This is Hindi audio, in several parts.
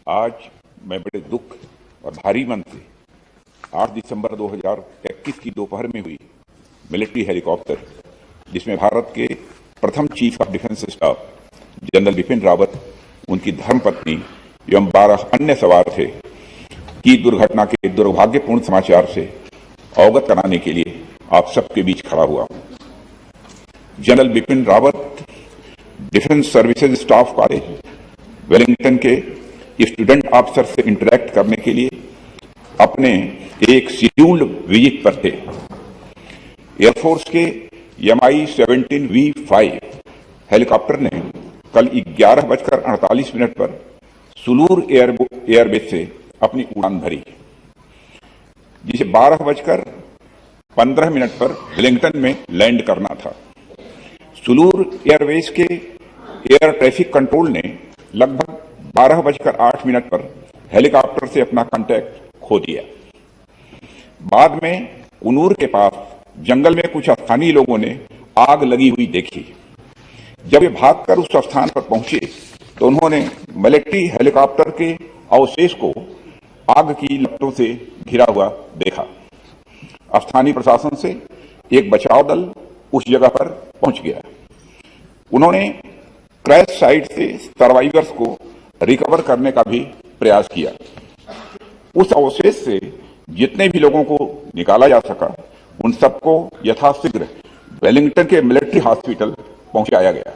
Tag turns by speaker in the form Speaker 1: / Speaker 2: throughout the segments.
Speaker 1: आज मैं बड़े दुख और भारी मन से 8 दिसंबर 2021 की दोपहर में हुई मिलिट्री हेलीकॉप्टर, जिसमें भारत के प्रथम chief of defence staff general Bipin Rawat, उनकी धर्मपत्नी एवं 12 अन्य सवार थे, की दुर्घटना के दुर्भाग्यपूर्ण समाचार से अवगत कराने के लिए आप सबके बीच खड़ा हुआ हूं। General Bipin Rawat defence services staff college Wellington के स्टूडेंट ऑफिसर से इंटरैक्ट करने के लिए अपने एक शेड्यूल्ड विजिट पर थे। एयरफोर्स के Mi-17V5 हेलीकॉप्टर ने कल 11:48 पर सुलूर एयरबेस से अपनी उड़ान भरी, जिसे 12:15 पर वेलिंगटन में लैंड करना था। सुलूर एयरबेस के एयर ट्रैफिक कंट्रोल ने लगभग 12:08 पर हेलीकॉप्टर से अपना कांटेक्ट खो दिया। बाद में कुनूर के पास जंगल में कुछ स्थानीय लोगों ने आग लगी हुई देखी। जब वे भागकर उस स्थान पर पहुंचे तो उन्होंने मिलिट्री हेलीकॉप्टर के अवशेष को आग की लपटों से घिरा हुआ देखा। स्थानीय प्रशासन से एक बचाव दल उस जगह पर पहुंच गया। उन्होंने क्रैश साइट से सर्वाइवर्स को रिकवर करने का भी प्रयास किया। उस अवशेष से जितने भी लोगों को निकाला जा सका, उन सबको यथाशीघ्र वेलिंगटन के मिलिट्री हॉस्पिटल पहुंचाया गया।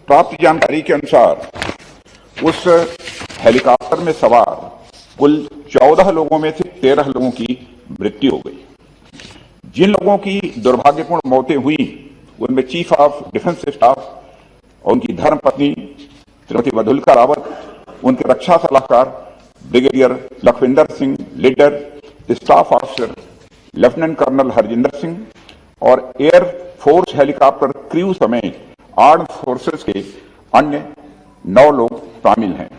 Speaker 1: प्राप्त जानकारी के अनुसार उस हेलीकॉप्टर में सवार कुल 14 लोगों में से 13 लोगों की मृत्यु हो गई। जिन लोगों की दुर्भाग्यपूर्ण मौतें हुई, उनमें चीफ ऑफ डिफेंस स्टाफ और उनकी धर्मपत्नी श्रीमती मधुलिका रावत, उनके रक्षा सलाहकार brigadier Lakhwinder Singh leader, staff officer lieutenant colonel Harjinder Singh और एयर फोर्स हेलीकॉप्टर क्रू समेत आर्म्ड फोर्सेस के अन्य 9 लोग शामिल हैं।